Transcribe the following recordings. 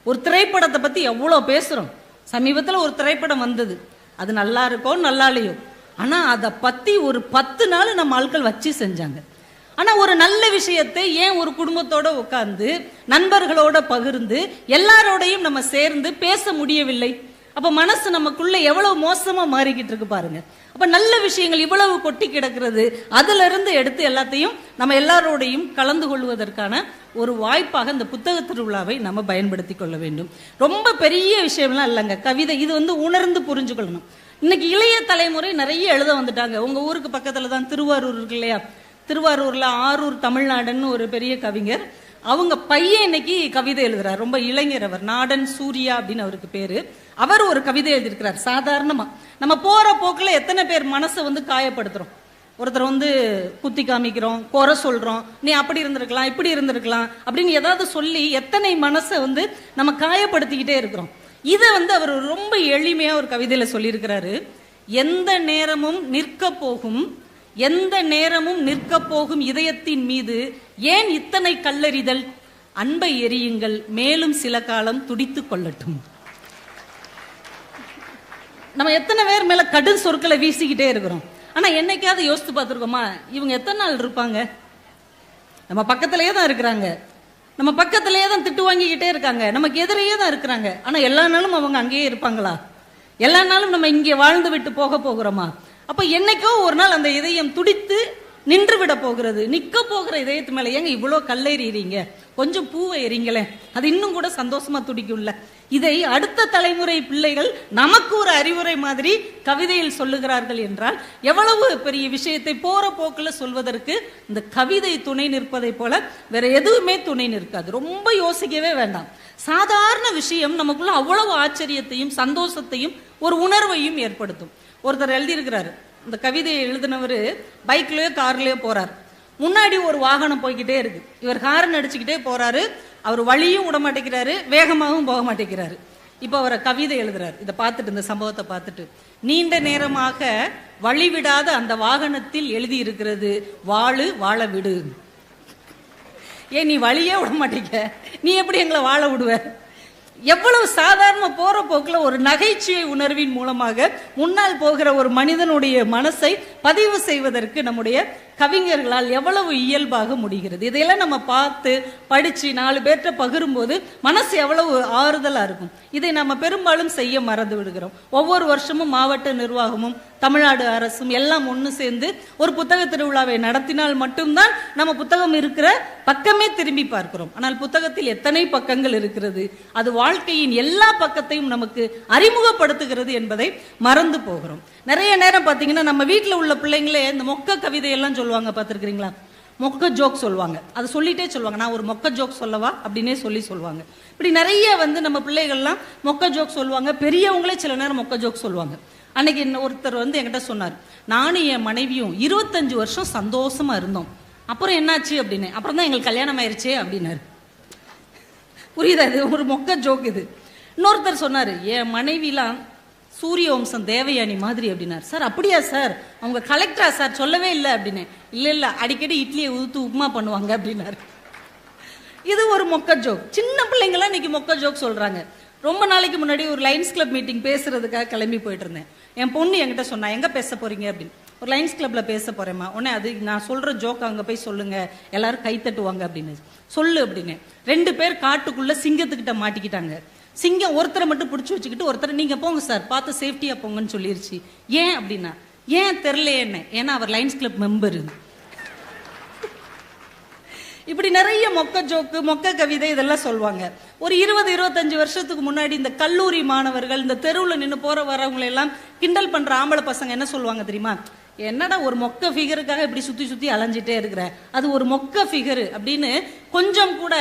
ஒரு திரைப்படத்தை பத்தி எவ்வளவு பேசுறோம். சமீபத்துல ஒரு திரைப்படம் வந்தது, அது நல்லா இருக்கோ நல்லா இல்லையோ, ஆனா அதை பத்தி ஒரு 10 நாள் நம்ம ஆட்கள் வச்சு செஞ்சாங்க. ஆனா ஒரு நல்ல விஷயத்தை ஏன் ஒரு குடும்பத்தோட உட்கார்ந்து நண்பர்களோட பகிர்ந்து எல்லாரோடையும் நம்ம சேர்ந்து பேச முடியவில்லை? அப்ப மனசு நமக்குள்ள எவ்வளவு மோசமா மாறிக்கிட்டு இருக்கு பாருங்க. அப்ப நல்ல விஷயங்கள் இவ்வளவு கொட்டி கிடக்கிறது, அதுல இருந்து எடுத்து எல்லாத்தையும் நம்ம எல்லாரோடையும் கலந்து கொள்வதற்கான ஒரு வாய்ப்பாக இந்த புத்தக திருவிழாவை நம்ம பயன்படுத்தி கொள்ள வேண்டும். ரொம்ப பெரிய விஷயம்லாம் இல்லைங்க, கவிதை. இது உணர்ந்து புரிஞ்சுக்கொள்ளணும். இன்னைக்கு இளைய தலைமுறை நிறைய எழுத வந்துட்டாங்க. உங்க ஊருக்கு பக்கத்துல தான் திருவாரூர் இருக்கு இல்லையா? திருவாரூர்ல ஆரூர் தமிழ்நாடுன்னு ஒரு பெரிய கவிஞர், அவங்க பையன் இன்னைக்கு கவிதை எழுதுறார். ரொம்ப இளைஞர் அவர், நாடன் சூர்யா அப்படின்னு அவருக்கு பேரு. அவர் ஒரு கவிதை எழுதியிருக்கிறார். சாதாரணமா நம்ம போற போக்குல எத்தனை பேர் மனசை காயப்படுத்துறோம். ஒருத்தர் குத்தி காமிக்கிறோம், குறை சொல்றோம், நீ அப்படி இருந்திருக்கலாம் இப்படி இருந்திருக்கலாம் அப்படின்னு ஏதாவது சொல்லி எத்தனை மனசை நம்ம காயப்படுத்திக்கிட்டே இருக்கிறோம். இதை அவர் ரொம்ப எளிமையா ஒரு கவிதையில சொல்லியிருக்கிறாரு. எந்த நேரமும் நிற்க போகும் இதயத்தின் மீது ஏன் இத்தனை கல்லெறிதல்? அன்பை எரியுங்கள், மேலும் சில காலம் துடித்து கொள்ளட்டும். நம்ம எத்தனை பேர் மேல கடும் சொற்களை வீசிக்கிட்டே இருக்கிறோம். ஆனா என்னைக்காவது யோசித்து பார்த்துருக்கோமா, இவங்க எத்தனை நாள் இருப்பாங்க? நம்ம பக்கத்திலேயே தான் இருக்கிறாங்க, நம்ம பக்கத்திலேயே தான் திட்டு வாங்கிக்கிட்டே இருக்காங்க, நமக்கு எதிரையே தான் இருக்கிறாங்க. ஆனா எல்லா நாளும் அவங்க அங்கேயே இருப்பாங்களா? எல்லா நாளும் நம்ம இங்கே வாழ்ந்து விட்டு போக போகிறோமா? அப்ப என்னைக்கோ ஒரு நாள் அந்த இதயம் துடித்து நின்று விட போகிறது. நிக்க போகிற இதயத்து மேல ஏங்க இவ்வளவு கல்லெறிறீங்க? கொஞ்சம் பூவை எறிங்களேன், அது இன்னும் கூட சந்தோஷமா துடிக்கும்ல. இதை அடுத்த தலைமுறை பிள்ளைகள் நமக்கு ஒரு அறிவுரை மாதிரி கவிதையில் சொல்லுகிறார்கள் என்றால் எவ்வளவு பெரிய விஷயத்தை போற போக்குல சொல்வதற்கு இந்த கவிதை துணை நிற்பதை போல வேற எதுவுமே துணை நிற்காது. ரொம்ப யோசிக்கவே வேண்டாம். சாதாரண விஷயம் நமக்குள்ள அவ்வளவு ஆச்சரியத்தையும் சந்தோஷத்தையும் ஒரு உணர்வையும் ஏற்படுத்தும். ஒருத்தர் எழுதியிருக்கிறாரு, இந்த கவிதையை எழுதினவர் பைக்லயோ கார்லயோ போறார். முன்னாடி ஒரு வாகனம் போய்கிட்டே இருக்கு, இவர் ஹாரன் அடிச்சுக்கிட்டே போறாரு. அவர் வழியும் விட மாட்டேங்கிறாரு, வேகமாகவும் போக மாட்டேங்கிறாரு. இப்ப அவரை கவிதை எழுதுறாரு. இதை பார்த்துட்டு, இந்த சம்பவத்தை பார்த்துட்டு, நீண்ட நேரமாக வழிவிடாத அந்த வாகனத்தில் எழுதி இருக்கிறது, வாழு வாழ விடு. ஏன் நீ வழியே விட மாட்டேங்க, நீ எப்படி எங்களை வாழ விடுவ? எவ்வளவு சாதாரண போற போக்குல ஒரு நகைச்சுவை உணர்வின் மூலமாக முன்னால் போகிற ஒரு மனிதனுடைய மனசை பதிவு செய்வதற்கு நம்முடைய கவிஞர்களால் எவ்வளவு இயல்பாக முடிகிறது. இதையெல்லாம் நம்ம பார்த்து படிச்சு 4 பேர்கிட்ட பகிரும்போது மனசு எவ்வளவு ஆறுதலா இருக்கும். இதை நம்ம பெரும்பாலும் செய்ய மறந்து விடுகிறோம். ஒவ்வொரு வருஷமும் மாவட்ட நிர்வாகமும் தமிழ்நாடு அரசும் எல்லாம் ஒன்று சேர்ந்து ஒரு புத்தக திருவிழாவை நடத்தினால் மட்டும்தான் நம்ம புத்தகம் இருக்கிற பக்கமே திரும்பி பார்க்கிறோம். ஆனால் புத்தகத்தில் எத்தனை பக்கங்கள் இருக்கிறது, அது வாழ்க்கையின் எல்லா பக்கத்தையும் நமக்கு அறிமுகப்படுத்துகிறது என்பதை மறந்து போகிறோம். நிறைய நேரம் பார்த்தீங்கன்னா நம்ம வீட்டில் உள்ள பிள்ளைங்களே இந்த மொக்க கவிதையெல்லாம் சொல்லுவாங்க, பார்த்துருக்கிறீங்களா? மொக்க ஜோக் சொல்லுவாங்க. அது சொல்லிட்டே சொல்லுவாங்க, நான் ஒரு மொக்க ஜோக் சொல்லவா அப்படின்னே சொல்லுவாங்க. இப்படி நிறைய நம்ம பிள்ளைகள்லாம் மொக்க ஜோக் சொல்லுவாங்க. பெரியவங்களே சில நேரம் மொக்க ஜோக் சொல்லுவாங்க. அன்னைக்கு ஒருத்தர் என்கிட்ட சொன்னார், நானும் என் மனைவியும் 25 வருஷம் சந்தோஷமா இருந்தோம், அப்புறம் என்னாச்சு அப்படின்னு. அப்புறம் தான் எங்களுக்கு கல்யாணம் ஆயிடுச்சே அப்படின்னாரு. புரியுதா? இது ஒரு மொக்க ஜோக். இது இன்னொருத்தர் சொன்னாரு, என் மனைவிலாம் சூரிய வம்சம் தேவயானி மாதிரி அப்படின்னாரு. சார் அப்படியா சார், அவங்க கலெக்டரா சார்? சொல்லவே இல்லை அப்படின்னு. இல்ல அடிக்கடி இட்லியை ஊத்து உப்புமா பண்ணுவாங்க அப்படின்னாரு. இது ஒரு மொக்க ஜோக். சின்ன பிள்ளைங்களாம் இன்னைக்கு மொக்க ஜோக் சொல்றாங்க. ரொம்ப நாளைக்கு முன்னாடி ஒரு லைன்ஸ் கிளப் மீட்டிங் பேசுறதுக்காக கிளம்பி போயிட்டு இருந்தேன். என் பொண்ணு என்கிட்ட சொன்னா, எங்க பேச போறீங்க அப்படின்னு. ஒரு லைன்ஸ் கிளப்ல பேச போறேம்மா. உடனே அது நான் சொல்ற ஜோக் அங்க போய் சொல்லுங்க, எல்லாரும் கை தட்டுவாங்க அப்படின்னு. சொல்லு அப்படின்னு. 2 பேர் காட்டுக்குள்ள சிங்கத்துக்கிட்ட மாட்டிக்கிட்டாங்க. சிங்கம் ஒருத்தரை மட்டும் பிடிச்சி வச்சுக்கிட்டு ஒருத்தர் நீங்க போங்க சார், பார்த்து சேஃப்டியா போங்கன்னு சொல்லிருச்சு. ஏன் அப்படின்னா, ஏன் தெரியல என்ன, ஏன்னா அவர் லைன்ஸ் கிளப் மெம்பர். இப்படி நிறைய மொக்க ஜோக்கு மொக்க கவிதை இதெல்லாம் சொல்லுவாங்க. ஒரு 20-25 வருஷத்துக்கு முன்னாடி இந்த கல்லூரி மாணவர்கள் இந்த தெருவில் நின்று போற வரவங்களை எல்லாம் கிண்டல் பண்ற ஆம்பளை பசங்க என்ன சொல்லுவாங்க தெரியுமா? என்னடா ஒரு மொக்க ஃபிகருக்காக இப்படி சுத்தி சுத்தி அலைஞ்சிட்டே இருக்கிற, அது ஒரு மொக்க ஃபிகரு அப்படின்னு கொஞ்சம் கூட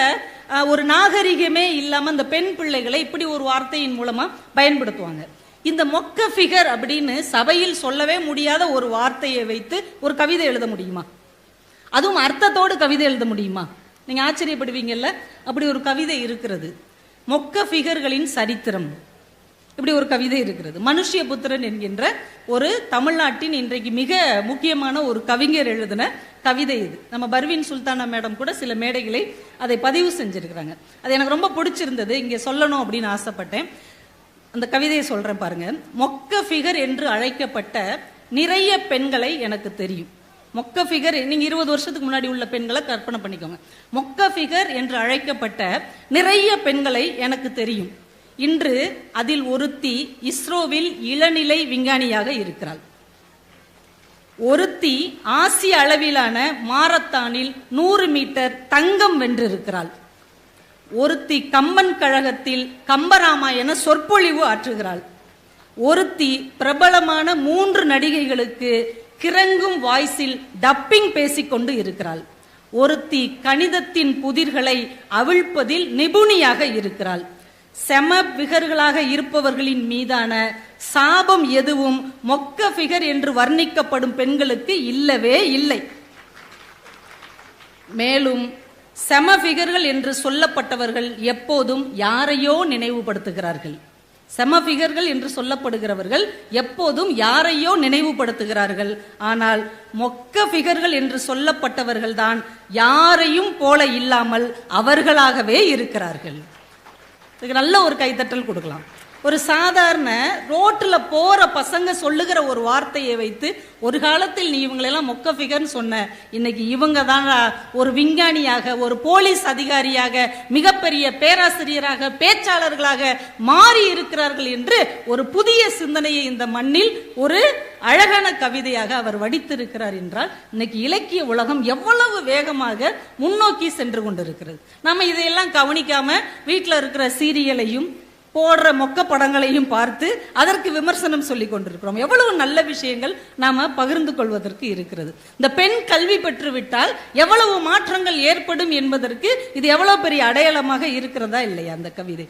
ஒரு நாகரிகமே இல்லாம அந்த பெண் பிள்ளைகளை இப்படி ஒரு வார்த்தையின் மூலமா பயன்படுத்துவாங்க. இந்த மொக்க ஃபிகர் அப்படின்னு சபையில் சொல்லவே முடியாத ஒரு வார்த்தையை வைத்து ஒரு கவிதை எழுத முடியுமா? அதுவும் அர்த்தத்தோடு கவிதை எழுத முடியுமா? நீங்க ஆச்சரியப்படுவீங்கல்ல. அப்படி ஒரு கவிதை இருக்கிறது, மொக்க ஃபிகர்களின் சரித்திரம். இப்படி ஒரு கவிதை இருக்கிறது. மனுஷ்யபுத்திரன் என்கின்ற ஒரு தமிழ்நாட்டின் இன்றைக்கு மிக முக்கியமான ஒரு கவிஞர் எழுதின கவிதை இது. நம்ம பர்வீன் சுல்தானா மேடம் கூட சில மேடைகளை அதை பதிவு செஞ்சிருக்கிறாங்க. அது எனக்கு ரொம்ப பிடிச்சிருந்தது, இங்கே சொல்லணும் அப்படின்னு ஆசைப்பட்டேன். அந்த கவிதையை சொல்றேன் பாருங்க. மொக்க ஃபிகர் என்று அழைக்கப்பட்ட நிறைய பெண்களை எனக்கு தெரியும். மொக்க ஃபிகர், நீங்க 20 வருஷத்துக்கு முன்னாடி உள்ள பெண்களை கற்பனை பண்ணிக்கோங்க. மொக்க ஃபிகர் என்று அழைக்கப்பட்ட நிறைய பெண்களை எனக்கு தெரியும். இன்று அதில் ஒருத்தி இஸ்ரோவில் இளநிலை விஞ்ஞானியாக இருக்கிறாள். ஒருத்தி ஆசிய அளவிலான மாரத்தானில் 100 மீட்டர் தங்கம் வென்றிருக்கிறாள். ஒருத்தி கம்பன் கழகத்தில் கம்பராமாயண சொற்பொழிவு ஆற்றுகிறாள். ஒருத்தி பிரபலமான 3 நடிகைகளுக்கு கிறங்கும் வாய்ஸில் டப்பிங் பேசிக்கொண்டு இருக்கிறாள். ஒருத்தி கணிதத்தின் புதிர்களை அவிழ்ப்பதில் நிபுணியாக இருக்கிறாள். செம ஃபிகர்களாக இருப்பவர்களின் மீதான சாபம் எதுவும் மொக்க ஃபிகர் என்று வர்ணிக்கப்படும் பெண்களுக்கு இல்லவே இல்லை. மேலும் செம ஃபிகர்கள் என்று சொல்லப்பட்டவர்கள் எப்போதும் யாரையோ நினைவுபடுத்துகிறார்கள். செம ஃபிகர்கள் என்று சொல்லப்படுகிறவர்கள் எப்போதும் யாரையோ நினைவுபடுத்துகிறார்கள். ஆனால் மொக்க ஃபிகர்கள் என்று சொல்லப்பட்டவர்கள் தான் யாரையும் போல இல்லாமல் அவர்களாகவே இருக்கிறார்கள். இதுக்கு நல்ல ஒரு கைத்தட்டல் கொடுக்கலாம். ஒரு சாதாரண ரோட்டில் போற பசங்க சொல்லுகிற ஒரு வார்த்தையை வைத்து ஒரு காலத்தில் நீ இவங்களெல்லாம் மொக்க ஃபிகர்னு சொன்ன, இன்னைக்கு இவங்க தான் ஒரு விஞ்ஞானியாக, ஒரு போலீஸ் அதிகாரியாக, மிகப்பெரிய பேராசிரியராக, பேச்சாளர்களாக மாறி இருக்கிறார்கள் என்று ஒரு புதிய சிந்தனையை இந்த மண்ணில் ஒரு அழகான கவிதையாக அவர் வடித்திருக்கிறார் என்றால் இன்னைக்கு இலக்கிய உலகம் எவ்வளவு வேகமாக முன்னோக்கி சென்று கொண்டிருக்கிறது. நம்ம இதையெல்லாம் கவனிக்காம வீட்டில் இருக்கிற சீரியலையும் போடுற மொக்க படங்களையும் பார்த்து அதற்கு விமர்சனம் சொல்லி கொண்டிருக்கிறோம். எவ்வளவு நல்ல விஷயங்கள் நாம பகிர்ந்து கொள்வதற்கு இருக்கிறது. இந்த பெண் கல்வி பெற்றுவிட்டால் எவ்வளவு மாற்றங்கள் ஏற்படும் என்பதற்கு இது எவ்வளவு பெரிய அடையாளமாக இருக்கிறதா இல்லையா அந்த கவிதை?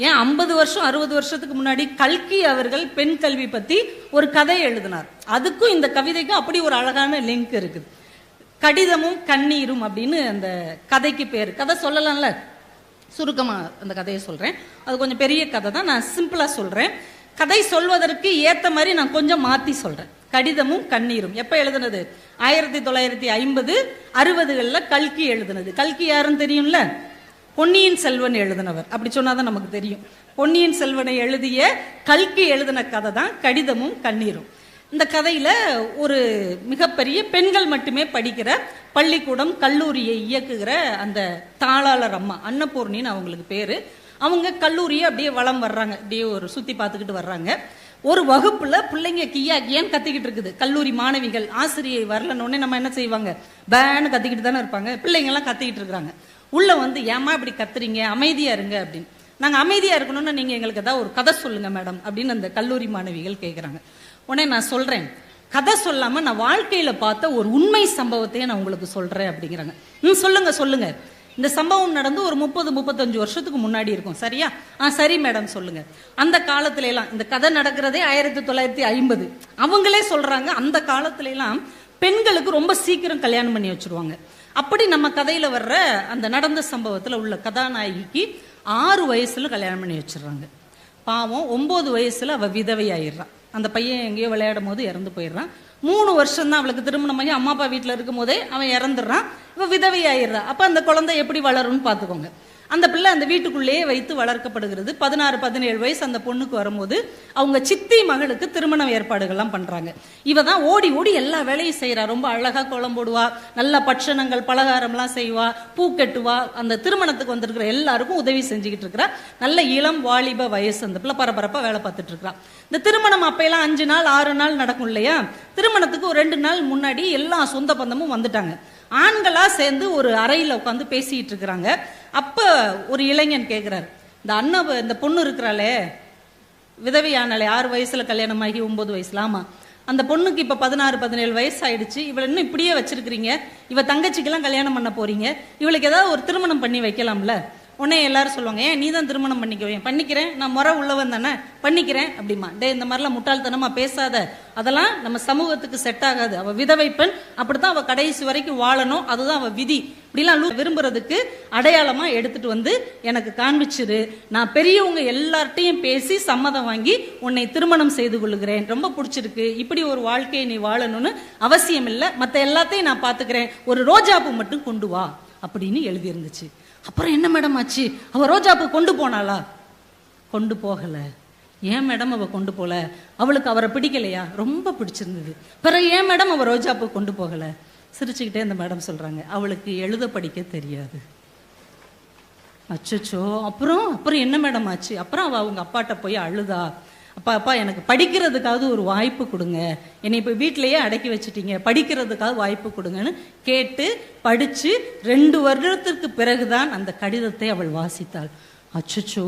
ஏன் 50 வருஷம் 60 வருஷத்துக்கு முன்னாடி கல்கி அவர்கள் பெண் கல்வி பத்தி ஒரு கதை எழுதினார். அதுக்கும் இந்த கவிதைக்கும் அப்படி ஒரு அழகான லிங்க் இருக்குது. கடிதமும் கண்ணீரும் அப்படின்னு அந்த கதைக்கு பேரு. கதை சொல்லலாம்ல, சுருக்கமா அந்த கதையை சொல்றேன். அது கொஞ்சம் பெரிய கதை தான், நான் சிம்பிளா சொல்றேன். கதை சொல்வதற்கு ஏத்த மாதிரி நான் கொஞ்சம் மாத்தி சொல்றேன். கடிதமும் கண்ணீரும் எப்ப எழுதுனது? 1950 60களில் கல்கி எழுதுனது. கல்கி யாருன்னு தெரியும்ல? பொன்னியின் செல்வன் எழுதினவர். அப்படி சொன்னாதான் நமக்கு தெரியும். பொன்னியின் செல்வனை எழுதிய கல்கி எழுதின கதை தான் கடிதமும் கண்ணீரும். இந்த கதையில ஒரு மிகப்பெரிய பெண்கள் மட்டுமே படிக்கிற பள்ளிக்கூடம் கல்லூரியை இயக்குகிற அந்த தாளாளர் அம்மா, அன்னபூர்ணின்னு அவங்களுக்கு பேரு. அவங்க கல்லூரியை அப்படியே வலம் வர்றாங்க, அப்படியே ஒரு சுத்தி பார்த்துக்கிட்டு வர்றாங்க. ஒரு வகுப்புல பிள்ளைங்க கியா கியான்னு கத்திக்கிட்டு இருக்குது. கல்லூரி மாணவிகள் ஆசிரியை வரலன்னு நம்ம என்ன செய்வாங்க? பேன்னு கத்திக்கிட்டு தானே இருப்பாங்க. பிள்ளைங்க எல்லாம் கத்திக்கிட்டு இருக்கிறாங்க. உள்ள வந்து ஏமா இப்படி கத்துறீங்க, அமைதியா இருங்க அப்படின்னு. நாங்க அமைதியா இருக்கணும்னா நீங்க எங்களுக்கு ஏதாவது ஒரு கதை சொல்லுங்க மேடம் அப்படின்னு அந்த கல்லூரி மாணவிகள் கேட்குறாங்க. உடனே நான் சொல்றேன், கதை சொல்லாம நான் வாழ்க்கையில பார்த்த ஒரு உண்மை சம்பவத்தையே நான் உங்களுக்கு சொல்றேன் அப்படிங்கிறாங்க. சொல்லுங்க சொல்லுங்க. இந்த சம்பவம் நடந்து ஒரு 30-35 வருஷத்துக்கு முன்னாடி இருக்கும், சரியா? சரி மேடம் சொல்லுங்க. அந்த காலத்துல எல்லாம், இந்த கதை நடக்கிறதே 1950. அவங்களே சொல்றாங்க அந்த காலத்துல எல்லாம் பெண்களுக்கு ரொம்ப சீக்கிரம் கல்யாணம் பண்ணி வச்சிருவாங்க. அப்படி நம்ம கதையில வர்ற அந்த நடந்த சம்பவத்துல உள்ள கதாநாயகிக்கு 6 வயசுல கல்யாணம் பண்ணி வச்சிடறாங்க. பாவம் 9 வயசுல அவ விதவை ஆயிடுறான். அந்த பையன் எங்கேயோ விளையாடும் போது இறந்து போயிடுறான். 3 வருஷம் தான் அவளுக்கு திருமணம் ஆகி அம்மா அப்பா வீட்டில் இருக்கும் போதே அவன் இறந்துடுறான். இவ விதவை ஆயிடுறா. அப்ப அந்த குழந்தை எப்படி வளரும்னு பாத்துக்கோங்க. அந்த பிள்ளை அந்த வீட்டுக்குள்ளேயே வைத்து வளர்க்கப்படுகிறது. 16-17 வயசு அந்த பொண்ணுக்கு வரும்போது அவங்க சித்தி மகளுக்கு திருமணம் ஏற்பாடுகள்லாம் பண்றாங்க. இவ தான் ஓடி ஓடி எல்லா வேலையும் செய்யறா. ரொம்ப அழகா கோலம் போடுவா, நல்ல பட்சணங்கள் பலகாரம்லாம் செய்வா, பூ கட்டுவா. அந்த திருமணத்துக்கு வந்திருக்கிற எல்லாருக்கும் உதவி செஞ்சுக்கிட்டு இருக்கிறா. நல்ல இளம் வாலிப வயசு. அந்த பிள்ளை பரபரப்பா வேலை பார்த்துட்டு இருக்கா. இந்த திருமணம் அப்பெல்லாம் 5 நாள் 6 நாள் நடக்கும் இல்லையா? திருமணத்துக்கு ஒரு 2 நாள் முன்னாடி எல்லா சொந்த பந்தமும் வந்துட்டாங்க. ஆண்களா சேர்ந்து ஒரு அறையில உட்காந்து பேசிட்டு இருக்கிறாங்க. அப்ப ஒரு இளைஞன் கேட்கிறார், இந்த பொண்ணு இருக்கிறாளே விதவையானாலே 6 வயசுல கல்யாணம் ஆகி 9 வயசுல, ஆமா அந்த பொண்ணுக்கு இப்ப 16-17 வயசு ஆயிடுச்சு, இவளை இன்னும் இப்படியே வச்சிருக்கிறீங்க, இவ தங்கச்சிக்கெல்லாம் கல்யாணம் பண்ண போறீங்க, இவளுக்கு ஏதாவது ஒரு திருமணம் பண்ணி வைக்கலாம்ல, உடனே எல்லாரும் சொல்லுவாங்க, ஏன் நீ தான் திருமணம் பண்ணிக்குவேன். பண்ணிக்கிறேன், நான் முறை உள்ளவன் தானே, பண்ணிக்கிறேன் அப்படிமா. இந்த மாதிரிலாம் முட்டாள்தனமா பேசாத, அதெல்லாம் நம்ம சமூகத்துக்கு செட் ஆகாது. அவ விதவை பெண், அப்படித்தான் அவ கடைசி வரைக்கும் வாழணும், அதுதான் அவ விதி. இப்படிலாம் விரும்புறதுக்கு அடையாளமா எடுத்துட்டு வந்து எனக்கு காண்பிச்சிரு. நான் பெரியவங்க எல்லார்ட்டையும் பேசி சம்மதம் வாங்கி உன்னை திருமணம் செய்து கொள்ளுகிறேன். ரொம்ப பிடிச்சிருக்கு, இப்படி ஒரு வாழ்க்கையை நீ வாழணும்னு அவசியம் இல்லை, மற்ற எல்லாத்தையும் நான் பாத்துக்கிறேன், ஒரு ரோஜாப்பூ மட்டும் கொண்டு வா அப்படின்னு எழுதி இருந்துச்சு. அப்புறம் என்ன மேடம் ஆச்சு, அவ ரோஜாப்பூ கொண்டு போனாளா? கொண்டு போகல. ஏன் மேடம் அவ கொண்டு போல? அவளுக்கு அவரை பிடிக்கலையா? ரொம்ப பிடிச்சிருந்தது. பிறகு ஏன் மேடம் அவ ரோஜாப்பூ கொண்டு போகல? சிரிச்சுக்கிட்டே இந்த மேடம் சொல்றாங்க, அவளுக்கு எழுத படிக்க தெரியாது. அச்சோ, அப்புறம் அப்புறம் என்ன மேடம் ஆச்சு? அப்புறம் அவ அவங்க அப்பாட்ட போய் அழுதா, அப்பா எனக்கு படிக்கிறதுக்காவது ஒரு வாய்ப்பு கொடுங்க, என்னை இப்போ வீட்டிலேயே அடக்கி வச்சுட்டீங்க, படிக்கிறதுக்காவது வாய்ப்பு கொடுங்கன்னு கேட்டு படிச்சு 2 வருடத்திற்கு பிறகுதான் அந்த கடிதத்தை அவள் வாசித்தாள். அச்சோ,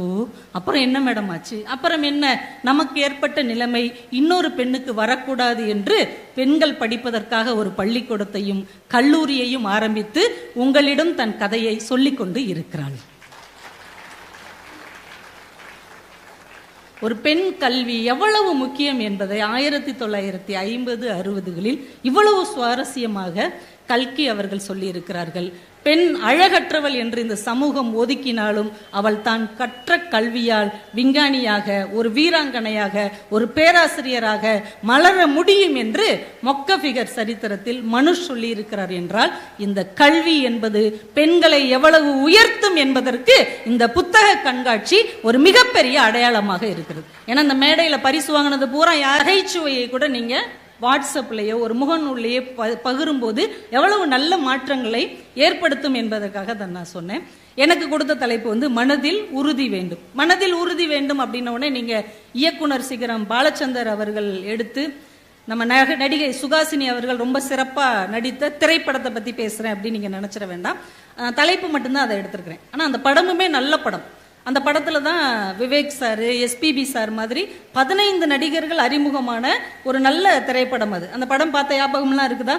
அப்புறம் என்ன மேடம் ஆச்சு? அப்புறம் என்ன, நமக்கு ஏற்பட்ட நிலைமை இன்னொரு பெண்ணுக்கு வரக்கூடாது என்று பெண்கள் படிப்பதற்காக ஒரு பள்ளிக்கூடத்தையும் கல்லூரியையும் ஆரம்பித்து உங்களிடம் தன் கதையை சொல்லிக்கொண்டு இருக்கிறாள். ஒரு பெண் கல்வி எவ்வளவு முக்கியம் என்பதை 1950, 60களில் இவ்வளவு சுவாரஸ்யமாக கல்கி அவர்கள் சொல்லி இருக்கிறார்கள். பெண் அழகற்றவள் என்று இந்த சமூகம் ஒதுக்கினாலும் அவள் தான் கற்ற கல்வியால் விஞ்ஞானியாக, ஒரு வீராங்கனையாக, ஒரு பேராசிரியராக மலர முடியும் என்று மொக்கஃபிகர் சரித்திரத்தில் மனுஷ் சொல்லி இருக்கிறார். என்றால் இந்த கல்வி என்பது பெண்களை எவ்வளவு உயர்த்தும் என்பதற்கு இந்த புத்தக கண்காட்சி ஒரு மிகப்பெரிய அடையாளமாக இருக்கிறது. ஏன்னா இந்த மேடையில பரிசு வாங்கினது பூரா நகைச்சுவையை கூட நீங்க வாட்ஸ்அப்லேயோ ஒரு முகநூல்லையே பகிரும்போது எவ்வளவு நல்ல மாற்றங்களை ஏற்படுத்தும் என்பதற்காக தான் நான் சொன்னேன். எனக்கு கொடுத்த தலைப்பு வந்து மனதில் உறுதி வேண்டும். மனதில் உறுதி வேண்டும் அப்படின்ன உடனே நீங்க இயக்குனர் சிகரம் பாலச்சந்தர் அவர்கள் எடுத்து நம்ம நடிகை சுகாசினி அவர்கள் ரொம்ப சிறப்பா நடித்த திரைப்படத்தை பத்தி பேசுறேன் அப்படின்னு நீங்க நினைச்சிட வேண்டாம். தலைப்பு மட்டும்தான் அதை எடுத்திருக்கிறேன். ஆனா அந்த படமுமே நல்ல படம். அந்த படத்துல தான் விவேக் சார், எஸ்பிபி சார் மாதிரி 15 நடிகர்கள் அறிமுகமான ஒரு நல்ல திரைப்படம் அது. அந்த படம் பார்த்த ஞாபகம்லாம் இருக்குதா?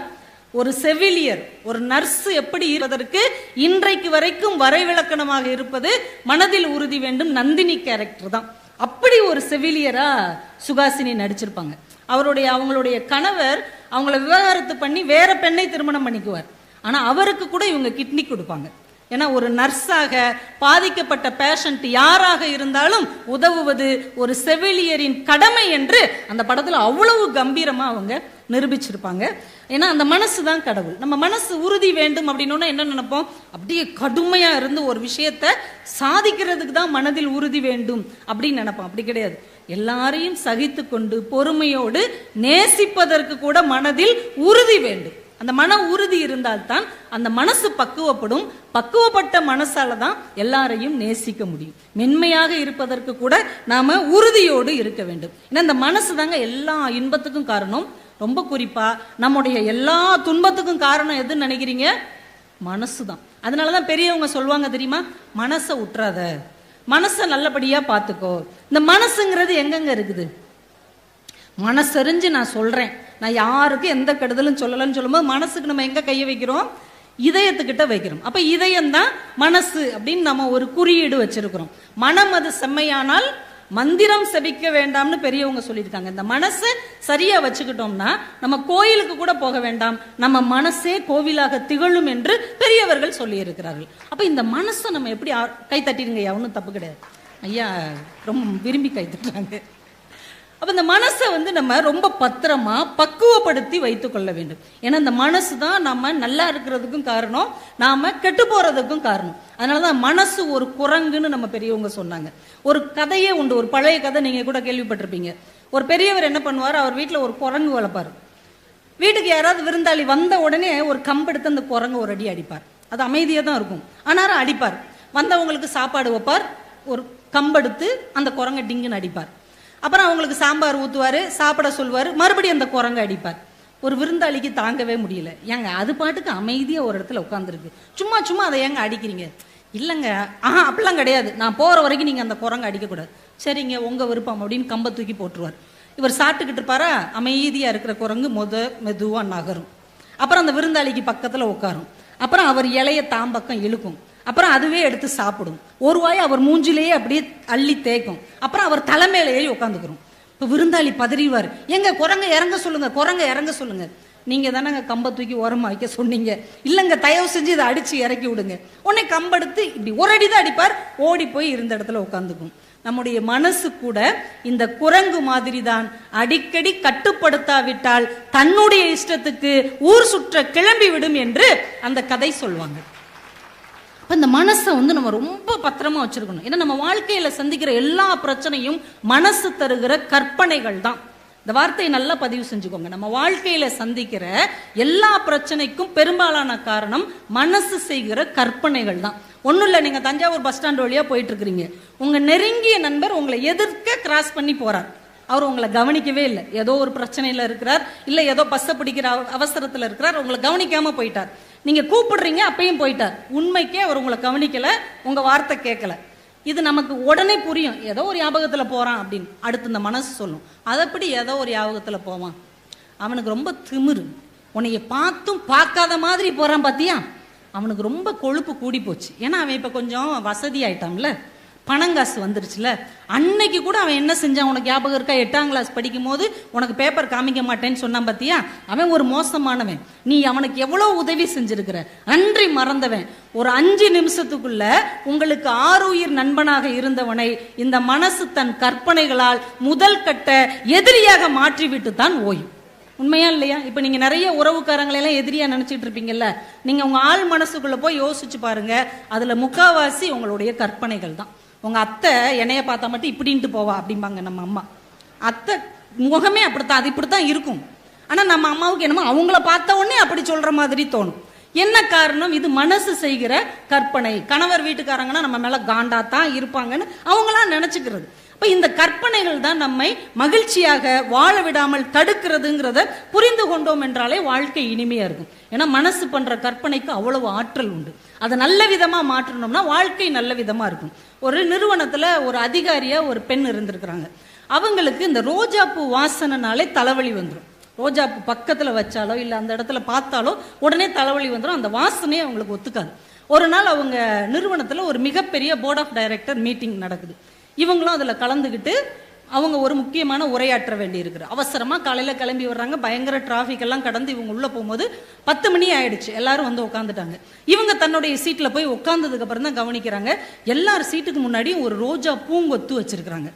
ஒரு செவிலியர், ஒரு நர்ஸ் எப்படி இருப்பதற்கு இன்றைக்கு வரைக்கும் வரைவிலக்கணமாக இருப்பது மனதில் உறுதி வேண்டும் நந்தினி கேரக்டர் தான். அப்படி ஒரு செவிலியரா சுகாசினி நடிச்சிருப்பாங்க. அவங்களுடைய கணவர் அவங்கள விவாகரத்து பண்ணி வேற பெண்ணை திருமணம் பண்ணிக்குவார். ஆனா அவருக்கு கூட இவங்க கிட்னி கொடுப்பாங்க. ஏன்னா ஒரு நர்ஸாக பாதிக்கப்பட்ட பேஷண்ட் யாராக இருந்தாலும் உதவுவது ஒரு செவிலியரின் கடமை என்று அந்த படத்துல அவ்வளவு கம்பீரமா அவங்க நிரூபிச்சிருப்பாங்க. ஏன்னா அந்த மனசு தான் கடவுள். நம்ம மனசு உறுதி வேண்டும் அப்படின்னா என்ன நினைப்போம்? அப்படியே கடுமையா இருந்து ஒரு விஷயத்த சாதிக்கிறதுக்கு தான் மனதில் உறுதி வேண்டும் அப்படின்னு நினைப்போம். அப்படி கிடையாது. எல்லாரையும் சகித்து கொண்டு பொறுமையோடு நேசிப்பதற்கு கூட மனதில் உறுதி வேண்டும். அந்த மன உறுதி இருந்தால்தான் அந்த மனசு பக்குவப்படும். பக்குவப்பட்ட மனசால தான் எல்லாரையும் நேசிக்க முடியும். மென்மையாக இருப்பதற்கு கூட நாம உறுதியோடு இருக்க வேண்டும். ஏன்னா இந்த மனசு தாங்க எல்லா இன்பத்துக்கும் காரணம். ரொம்ப குறிப்பா நம்முடைய எல்லா துன்பத்துக்கும் காரணம் எதுன்னு நினைக்கிறீங்க? மனசு தான். அதனாலதான் பெரியவங்க சொல்லுவாங்க தெரியுமா, மனசை உற்றாத, மனசை நல்லபடியா பாத்துக்கோ. இந்த மனசுங்கிறது எங்கெங்க இருக்குது? மனசறிஞ்சு நான் சொல்றேன், நான் யாருக்கும் எந்த கெடுதலும் சொல்லலன்னு சொல்லும்போது மனசுக்கு நம்ம எங்க கையை வைக்கிறோம்? இதயத்துக்கிட்ட வைக்கிறோம். அப்ப இதயம் தான் மனசு அப்படின்னு நம்ம ஒரு குறியீடு வச்சிருக்கிறோம். மனம் அது செம்மையானால் மந்திரம் செபிக்க வேண்டாம்னு பெரியவங்க சொல்லியிருக்காங்க. இந்த மனசை சரியா வச்சுக்கிட்டோம்னா நம்ம கோயிலுக்கு கூட போக வேண்டாம், நம்ம மனசே கோவிலாக திகழும் என்று பெரியவர்கள் சொல்லி இருக்கிறார்கள். அப்ப இந்த மனசை நம்ம எப்படி கை தட்டிடுங்க, ஒன்றும் தப்பு கிடையாது. ஐயா ரொம்ப விரும்பி கை தட்டுறாங்க. அப்ப இந்த மனசை வந்து நம்ம ரொம்ப பத்திரமா பக்குவப்படுத்தி வைத்துக் கொள்ள வேண்டும். ஏன்னா இந்த மனசு தான் நம்ம நல்லா இருக்கிறதுக்கும் காரணம், நாம கெட்டு போறதுக்கும் காரணம். அதனாலதான் மனசு ஒரு குரங்குன்னு நம்ம பெரியவங்க சொன்னாங்க. ஒரு கதையே உண்டு, ஒரு பழைய கதை நீங்க கூட கேள்விப்பட்டிருப்பீங்க. ஒரு பெரியவர் என்ன பண்ணுவார், அவர் வீட்டுல ஒரு குரங்கு வளர்ப்பார். வீட்டுக்கு யாராவது விருந்தாளி வந்த உடனே ஒரு கம்பெடுத்து அந்த குரங்கு ஒரு அடி அடிப்பார். அது அமைதியா தான் இருக்கும், ஆனாலும் அடிப்பார். வந்தவங்களுக்கு சாப்பாடு வைப்பார், ஒரு கம்பெடுத்து அந்த குரங்கை டிங்குன்னு அடிப்பார். அப்புறம் அவங்களுக்கு சாம்பார் ஊற்றுவார், சாப்பிட சொல்லுவார், மறுபடியும் அந்த குரங்கை அடிப்பார். ஒரு விருந்தாளிக்கு தாங்கவே முடியல. ஏங்க அது பாட்டுக்கு அமைதியாக ஒரு இடத்துல உட்காந்துருக்கு, சும்மா சும்மா அதை ஏங்க அடிக்கிறீங்க? இல்லைங்க, அப்படிலாம் கிடையாது, நான் போகிற வரைக்கும் நீங்கள் அந்த குரங்கை அடிக்கக்கூடாது. சரிங்க, உங்கள் விருப்பம் அப்படின்னு கம்பை தூக்கி போட்டுருவார். இவர் சாப்பிட்டுக்கிட்டு இருப்பாரா, அமைதியாக இருக்கிற குரங்கு மெதுவாக நகரும். அப்புறம் அந்த விருந்தாளிக்கு பக்கத்தில் உட்காரும். அப்புறம் அவர் இலைய தாம்பக்கம் இழுக்கும். அப்புறம் அதுவே எடுத்து சாப்பிடும். ஒரு வாய் அவர் மூஞ்சிலேயே அப்படியே அள்ளி தேய்க்கும். அப்புறம் அவர் தலைமையில ஏறி உட்காந்துக்கிறோம். இப்போ விருந்தாளி பதறிவார், எங்க குரங்க இறங்க சொல்லுங்க, குரங்க இறங்க சொல்லுங்க. நீங்க தானங்க கம்பை தூக்கி ஓரமா வைக்க சொன்னீங்க. இல்லைங்க, தயவு செஞ்சு இதை அடிச்சு இறக்கி விடுங்க. உடனே கம்பெடுத்து இப்படி ஒரு அடிதான் அடிப்பார், ஓடி போய் இருந்த இடத்துல உட்காந்துக்கும். நம்முடைய மனசு கூட இந்த குரங்கு மாதிரி தான். அடிக்கடி கட்டுப்படுத்தாவிட்டால் தன்னுடைய இஷ்டத்துக்கு ஊர் சுற்ற கிளம்பி விடும் என்று அந்த கதை சொல்வாங்க. அப்ப இந்த மனசை நம்ம ரொம்ப பத்திரமா வச்சிருக்கணும். ஏன்னா நம்ம வாழ்க்கையில சந்திக்கிற எல்லா பிரச்சனையும் மனசு தருகிற கற்பனைகள் தான். இந்த வார்த்தையை நல்லா பதிவு செஞ்சுக்கோங்க. நம்ம வாழ்க்கையில சந்திக்கிற எல்லா பிரச்சனைக்கும் பெரும்பாலான காரணம் மனசு செய்கிற கற்பனைகள் தான். ஒன்றும் இல்லை, நீங்கள் தஞ்சாவூர் பஸ் ஸ்டாண்ட் வழியாக போயிட்டு இருக்கிறீங்க. உங்கள் நெருங்கிய நண்பர் உங்களை எதிர்க்க கிராஸ் பண்ணி போகிறார். அவர் உங்களை கவனிக்கவே இல்லை, ஏதோ ஒரு பிரச்சனையில் இருக்கிறார், இல்லை ஏதோ பஸ்ஸை பிடிக்கிற அவசரத்தில் இருக்கிறார், உங்களை கவனிக்காமல் போயிட்டார். நீங்கள் கூப்பிடுறீங்க, அப்பயும் போயிட்டார். உண்மைக்கே அவர் உங்களை கவனிக்கலை, உங்கள் வார்த்தை கேட்கல. இது நமக்கு உடனே புரியும், ஏதோ ஒரு ஞாபகத்தில் போகிறான் அப்படின்னு. அடுத்து இந்த மனசு சொல்லும், அதப்படி ஏதோ ஒரு ஞாபகத்தில் போவான், அவனுக்கு ரொம்ப திமிரு, உன்னைய பார்த்தும் பார்க்காத மாதிரி போகிறான் பார்த்தியா, அவனுக்கு ரொம்ப கொழுப்பு கூடி போச்சு. ஏன்னா அவன் இப்போ கொஞ்சம் வசதி ஆயிட்டான்ல, பணங்காசு வந்துருச்சுல. அன்னைக்கு கூட அவன் என்ன செஞ்சான் உனக்கு ஞாபகம் இருக்கா? 8ஆம் கிளாஸ் படிக்கும் போது உனக்கு பேப்பர் காமிக்க மாட்டேன்னு சொன்னான் பார்த்தியா, அவன் ஒரு மோசமானவன். நீ அவனுக்கு எவ்வளோ உதவி செஞ்சிருக்கிற, அன்றி மறந்தவன். ஒரு 5 நிமிஷத்துக்குள்ள உங்களுக்கு 6 உயிர் நண்பனாக இருந்தவனை இந்த மனசு தன் கற்பனைகளால் முதல் கட்ட எதிரியாக மாற்றிவிட்டு தான் ஓயும். உண்மையா இல்லையா? இப்ப நீங்க நிறைய உறவுக்காரங்களெல்லாம் எதிரியா நினைச்சிட்டு இருப்பீங்கல்ல, நீங்க உங்க ஆள் மனசுக்குள்ள போய் யோசிச்சு பாருங்க. அதுல முக்காவாசி உங்களுடைய கற்பனைகள் தான். உங்க அத்தை என்னைய பார்த்தா மட்டும் இப்படின்ட்டு போவா அப்படிம்பாங்க நம்ம அம்மா. அத்தை முகமே அப்படித்தான், அது இப்படித்தான் இருக்கும். ஆனா நம்ம அம்மாவுக்கு என்னமோ அவங்கள பார்த்த உடனே அப்படி சொல்ற மாதிரி தோணும். என்ன காரணம்? இது மனசு செய்கிற கற்பனை. கணவர் வீட்டுக்காரங்கன்னா நம்ம மேல காண்டாத்தான் இருப்பாங்கன்னு அவங்களா நினைச்சுக்கிறது. இந்த கற்பனைகள் தான் நம்மை மகிழ்ச்சியாக வாழ விடாமல் தடுக்கிறதுங்கிறத புரிந்து கொண்டோம் என்றாலே வாழ்க்கை இனிமையா இருக்கும். ஏன்னா மனசு பண்ற கற்பனைக்கு அவ்வளவு ஆற்றல் உண்டு. அதை நல்ல விதமா மாற்றணும்னா வாழ்க்கை நல்ல விதமா இருக்கும். ஒரு நிறுவனத்துல ஒரு அதிகாரியா ஒரு பெண் இருந்திருக்கிறாங்க. அவங்களுக்கு இந்த ரோஜாப்பூ வாசனைனாலே தலைவலி வந்துடும். ரோஜாப்பூ பக்கத்துல வச்சாலோ இல்ல அந்த இடத்துல பார்த்தாலோ உடனே தலைவலி வந்துடும். அந்த வாசனையே அவங்களுக்கு ஒத்துக்காது. ஒரு நாள் அவங்க நிறுவனத்துல ஒரு மிகப்பெரிய போர்ட் ஆஃப் டைரக்டர் மீட்டிங் நடக்குது. இவங்களும் அதில் கலந்துக்கிட்டு அவங்க ஒரு முக்கியமான உரையாற்ற வேண்டி இருக்குது. அவசரமாக காலையில் கிளம்பி வர்றாங்க. பயங்கர டிராஃபிக் எல்லாம் கடந்து இவங்க உள்ளே போகும்போது 10 மணி ஆயிடுச்சு. எல்லாரும் வந்து உட்காந்துட்டாங்க. இவங்க தன்னுடைய சீட்டில் போய் உட்காந்ததுக்கு அப்புறம் தான் கவனிக்கிறாங்க, எல்லார் சீட்டுக்கு முன்னாடியும் ஒரு ரோஜா பூங்கொத்து வச்சிருக்கிறாங்க.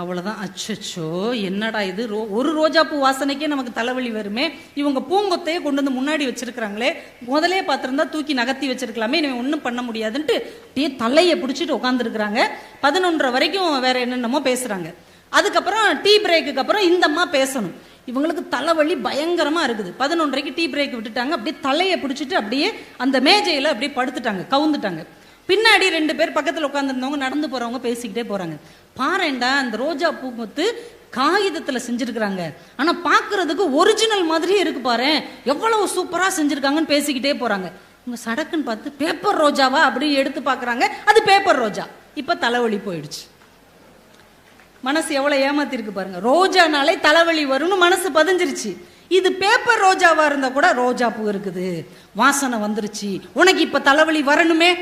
அவ்வளோதான், அச்சோ என்னடா இது, ஒரு ரோஜா பூ வாசனைக்கே நமக்கு தலைவலி வருமே, இவங்க பூங்கொத்தையே கொண்டு வந்து முன்னாடி வச்சிருக்கிறாங்களே, முதலே பார்த்துருந்தா தூக்கி நகர்த்தி வச்சிருக்கலாமே, இவன் ஒன்றும் பண்ண முடியாதுன்ட்டு அப்படியே தலையை பிடிச்சிட்டு உட்காந்துருக்குறாங்க. 11:30 வரைக்கும் வேற என்னென்னமோ பேசுறாங்க. அதுக்கப்புறம் டீ பிரேக்குக்கு அப்புறம் இந்த அம்மா பேசணும். இவங்களுக்கு தலைவலி பயங்கரமா இருக்குது. 11:30க்கு டீ பிரேக் விட்டுட்டாங்க. அப்படியே தலையை பிடிச்சிட்டு அப்படியே அந்த மேஜையில அப்படியே படுத்துட்டாங்க, கவுந்துட்டாங்க. பின்னாடி 2 பேர் பக்கத்தில் உட்காந்துருந்தவங்க நடந்து போறவங்க பேசிக்கிட்டே போறாங்க. பாருண்டா அந்த ரோஜா பூங்கொத்து காகிதத்துல செஞ்சிருக்கிறாங்க, ஆனா பாக்குறதுக்கு ஒரிஜினல் மாதிரியே இருக்கு, பாரு எவ்வளவு சூப்பரா செஞ்சிருக்காங்கன்னு பேசிக்கிட்டே போறாங்க. உங்க சடக்குன்னு பார்த்து பேப்பர் ரோஜாவா அப்படி எடுத்து பாக்குறாங்க, அது பேப்பர் ரோஜா. இப்ப தலைவலி போயிடுச்சு. மனசு எவ்வளவு ஏமாத்திருக்கு பாருங்க. ரோஜானாலே தலைவலி வரும்னு மனசு பதிஞ்சிருச்சு. இது பேப்பர் ரோஜாவா இருந்தா கூட ரோஜா பூ இருக்குது, வாசனை வந்துருச்சு, உனக்கு இப்ப தலைவலி வரணுமே.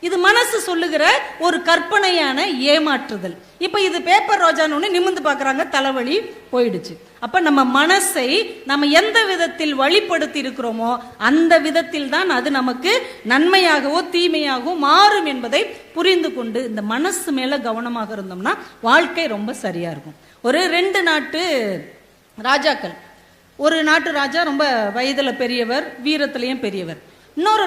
இது மனசு சொல்லுகிற ஒரு கற்பனையான ஏமாற்றுதல். இப்ப இது பேப்பர் ரோஜான்னு நிமிர்ந்து பாக்குறாங்க, தலைவலி போயிடுச்சு. அப்ப நம்ம மனசை நம்ம எந்த விதத்தில் வழிபடுத்தி இருக்கிறோமோ அந்த விதத்தில் தான் அது நமக்கு நன்மையாகவோ தீமையாகவோ மாறும் என்பதை புரிந்து கொண்டு இந்த மனசு மேல கவனமாக இருந்தோம்னா வாழ்க்கை ரொம்ப சரியா இருக்கும். ஒரு 2 நாட்டு ராஜாக்கள். ஒரு நாட்டு ராஜா ரொம்ப வயதுல பெரியவர், வீரத்திலையும் பெரியவர். இன்னொரு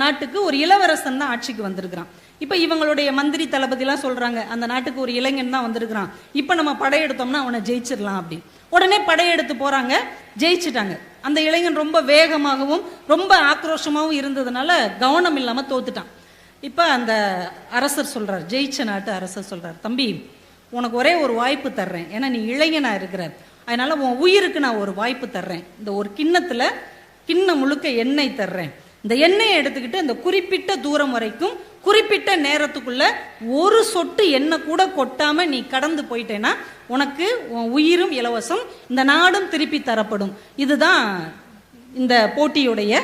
நாட்டுக்கு ஒரு இளவரசன் தான் ஆட்சிக்கு வந்திருக்கிறான். இப்ப இவங்களுடைய மந்திரி தளபதிலாம் சொல்றாங்க, அந்த நாட்டுக்கு ஒரு இளைஞன் தான் வந்திருக்கிறான், இப்ப நம்ம படையெடுத்தோம்னா அவனை ஜெயிச்சிடலாம் அப்படின்னு. உடனே படையெடுத்து போறாங்க, ஜெயிச்சுட்டாங்க. அந்த இளைஞன் ரொம்ப வேகமாகவும் ரொம்ப ஆக்ரோஷமாகவும் இருந்ததுனால கவனம் இல்லாம தோத்துட்டான். இப்ப அந்த அரசர் சொல்றார், ஜெயிச்ச நாட்டு அரசர் சொல்றார், தம்பி உனக்கு ஒரே ஒரு வாய்ப்பு தர்றேன், ஏன்னா நீ இளைஞனா இருக்கிற, அதனால உன் உயிருக்கு நான் ஒரு வாய்ப்பு தர்றேன். இந்த ஒரு கிண்ணம் முழுக்க எண்ணெய் தர்றேன். இந்த எண்ணெயை எடுத்துக்கிட்டு இந்த குறிப்பிட்ட தூரம் வரைக்கும் குறிப்பிட்ட நேரத்துக்குள்ள ஒரு சொட்டு எண்ணெய் கூட கொட்டாம நீ கடந்து போயிட்டேன்னா உனக்கு உன் உயிரும் இலவசம், இந்த நாடும் திருப்பி தரப்படும். இதுதான் இந்த போட்டியுடைய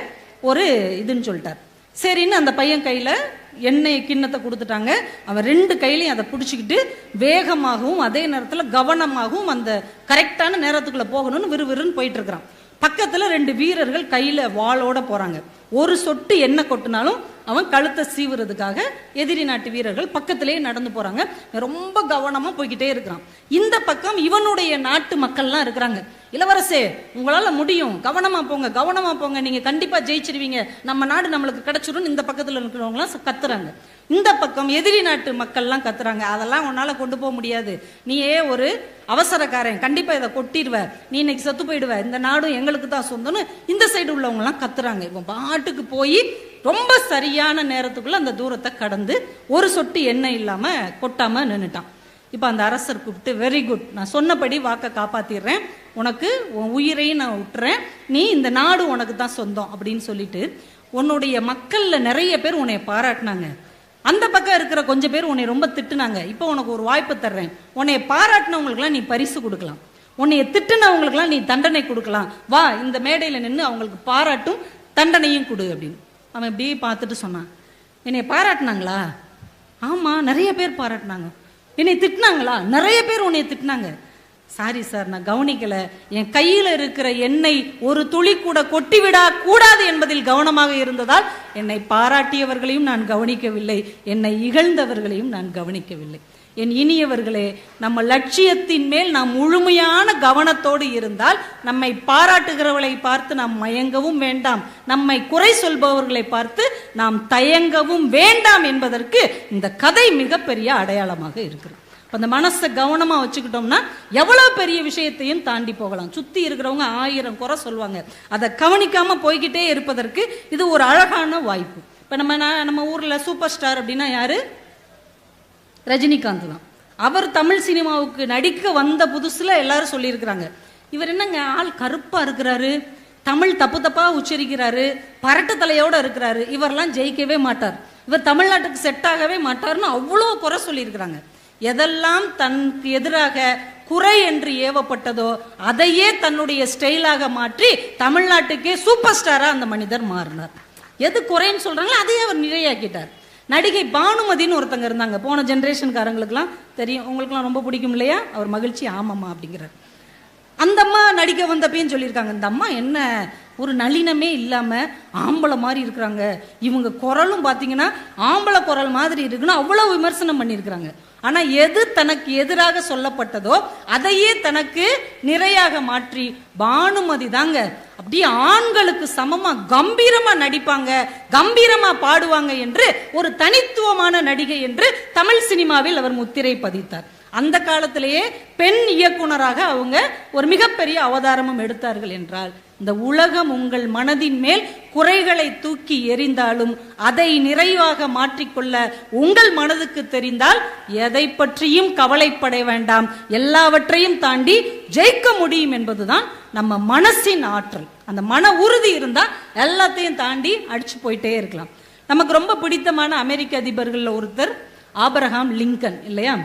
ஒரு இதுன்னு சொல்லிட்டார். சரின்னு அந்த பையன் கையில எண்ணெய் கிண்ணத்தை கொடுத்துட்டாங்க. அவன் 2 கையிலையும் அதை பிடிச்சிக்கிட்டு வேகமாகவும் அதே நேரத்தில் கவனமாகவும் அந்த கரெக்டான நேரத்துக்குள்ள போகணும்னு விறுவிறுன்னு போயிட்டு இருக்கிறான். பக்கத்துல 2 வீரர்கள் கையில வாளோட போறாங்க. ஒரு சொட்டு எண்ணெய் கொட்டினாலும் அவன் கழுத்தை சீவுறதுக்காக எதிரி நாட்டு வீரர்கள் பக்கத்திலேயே நடந்து போறாங்க. ரொம்ப கவனமா போய்கிட்டே இருக்கிறான். இந்த பக்கம் இவனுடைய நாட்டு மக்கள்லாம் இருக்கிறாங்க. இளவரசே, உங்களால முடியும், கவனமா போங்க, கவனமா போங்க, நீங்க கண்டிப்பா ஜெயிச்சிருவீங்க, நம்ம நாடு நம்மளுக்கு கிடைச்சிடும். இந்த பக்கத்துல இருக்கிறவங்களாம் கத்துறாங்க. இந்த பக்கம் எதிரி நாட்டு மக்கள்லாம் கத்துறாங்க, அதெல்லாம் உன்னால கொண்டு போக முடியாது, நீயே ஒரு அவசரக்காரன், கண்டிப்பா இதை கொட்டிடுவ, நீ இன்னைக்கு செத்து போயிடுவ, இந்த நாடும் எங்களுக்கு தான் சொந்தம்னு இந்த சைடு உள்ளவங்க எல்லாம் கத்துறாங்க. இவன் பாட்டுக்கு போய் ரொம்ப சரியான நேரத்துக்குள்ள அந்த தூரத்தை கடந்து ஒரு சொட்டு எண்ணெய் இல்லாம கொட்டாம நின்னுட்டான். இப்ப அந்த அரசர் கூப்பிட்டு, வெரி குட், நான் சொன்னபடி வாக்க காப்பாத்திடுறேன், உனக்கு உன் உயிரையும் நான் விட்டுறேன், நீ இந்த நாடு உனக்கு தான் சொந்தம் அப்படின்னு சொல்லிட்டு உன்னுடைய மக்கள்ல நிறைய பேர் உன்னை பாராட்டினாங்க. அந்த பக்கம் இருக்கிற கொஞ்சம் பேர் உன்னை ரொம்ப திட்டுனாங்க. இப்போ உனக்கு ஒரு வாய்ப்பு தர்றேன், உன்னை பாராட்டினவங்களுக்குலாம் நீ பரிசு கொடுக்கலாம், உன்னைய திட்டுனவங்களுக்குலாம் நீ தண்டனை கொடுக்கலாம், வா இந்த மேடையில் நின்று அவங்களுக்கு பாராட்டும் தண்டனையும் கொடு அப்படின்னு. அவன் இப்படியே பார்த்துட்டு சொன்னான், என்னை பாராட்டினாங்களா? ஆமா, நிறைய பேர் பாராட்டினாங்க. என்னை திட்டினாங்களா? நிறைய பேர் உன்னை திட்டினாங்க. சாரி சார், நான் கவனிக்கல, என் கையில் இருக்கிற எண்ணெய் ஒரு துளி கூட கொட்டிவிடா கூடாது என்பதில் கவனமாக இருந்ததால் என்னை பாராட்டியவர்களையும் நான் கவனிக்கவில்லை, என்னை இகழ்ந்தவர்களையும் நான் கவனிக்கவில்லை. என் இனியவர்களே, நம்ம லட்சியத்தின் மேல் நாம் முழுமையான கவனத்தோடு இருந்தால் நம்மை பாராட்டுகிறவர்களை பார்த்து நாம் மயங்கவும் வேண்டாம், நம்மை குறை சொல்பவர்களை பார்த்து நாம் தயங்கவும் வேண்டாம் என்பதற்கு இந்த கதை மிகப்பெரிய அடையாளமாக இருக்கிறது. அந்த மனசை கவனமா வச்சுக்கிட்டோம்னா எவ்வளவு பெரிய விஷயத்தையும் தாண்டி போகலாம். சுத்தி இருக்கிறவங்க 1000 குறை சொல்லுவாங்க, அதை கவனிக்காம போய்கிட்டே இருப்பதற்கு இது ஒரு அழகான வாய்ப்பு. இப்ப நம்ம ஊர்ல சூப்பர் ஸ்டார் அப்படின்னா யாரு? ரஜினிகாந்த் தான். அவர் தமிழ் சினிமாவுக்கு நடிக்க வந்த புதுசுல எல்லாரும் சொல்லியிருக்கிறாங்க, இவர் என்னங்க ஆள் கருப்பா இருக்கிறாரு, தமிழ் தப்பு தப்பா உச்சரிக்கிறாரு, பரட்டு தலையோட இருக்கிறாரு, இவரெல்லாம் ஜெயிக்கவே மாட்டார், இவர் தமிழ்நாட்டுக்கு செட் ஆகவே மாட்டார்னு அவ்வளோ குறை சொல்லியிருக்கிறாங்க. எதெல்லாம் தனக்கு எதிராக குறை என்று ஏவப்பட்டதோ அதையே தன்னுடைய ஸ்டைலாக மாற்றி தமிழ்நாட்டுக்கே சூப்பர் ஸ்டாரா அந்த மனிதர் மாறினார். எது குறைன்னு சொல்றாங்களோ அதையே அவர் நிறையாக்கிட்டார். நடிகை பானுமதினு ஒருத்தங்க இருந்தாங்க, போன ஜென்ரேஷன்காரங்களுக்குலாம் தெரியும், உங்களுக்குலாம் ரொம்ப பிடிக்கும் இல்லையா, அவர் மகிழ்ச்சி ஆமாம்மா அப்படிங்கிறார். அந்த அம்மா நடிக்க வந்தப்பேன்னு சொல்லியிருக்காங்க, இந்த அம்மா என்ன ஒரு நளினமே இல்லாம ஆம்பளை மாதிரி இருக்கிறாங்க, இவங்க குரலும் பார்த்தீங்கன்னா ஆம்பளை குரல் மாதிரி இருக்குன்னு அவ்வளவு விமர்சனம் பண்ணியிருக்கிறாங்க. ஆனா எது தனக்கு எதிராக சொல்லப்பட்டதோ அதையே தனக்கு நிறையாக மாற்றி பானுமதி தாங்க அப்படியே ஆண்களுக்கு சமமா கம்பீரமா நடிப்பாங்க, கம்பீரமா பாடுவாங்க என்று ஒரு தனித்துவமான நடிகை என்று தமிழ் சினிமாவில் அவர் முத்திரை பதித்தார். அந்த காலத்திலேயே பெண் இயக்குனராக அவங்க ஒரு மிகப்பெரிய அவதாரமும் எடுத்தார்கள் என்றால், இந்த உலகம் உங்கள் மனதின் மேல் குறைகளை தூக்கி எறிந்தாலும் அதை நிறைவாக மாற்றிக்கொள்ள உங்கள் மனதுக்கு தெரிந்தால் எதை பற்றியும் கவலைப்பட வேண்டாம், எல்லாவற்றையும் தாண்டி ஜெயிக்க முடியும் என்பதுதான் நம்ம மனசின் ஆற்றல். அந்த மன உறுதி இருந்தா எல்லாத்தையும் தாண்டி அடிச்சு போயிட்டே இருக்கலாம். நமக்கு ரொம்ப பிடித்தமான அமெரிக்க அதிபர்கள் ஒருத்தர் ஆபிரகாம் லிங்கன் இல்லையா?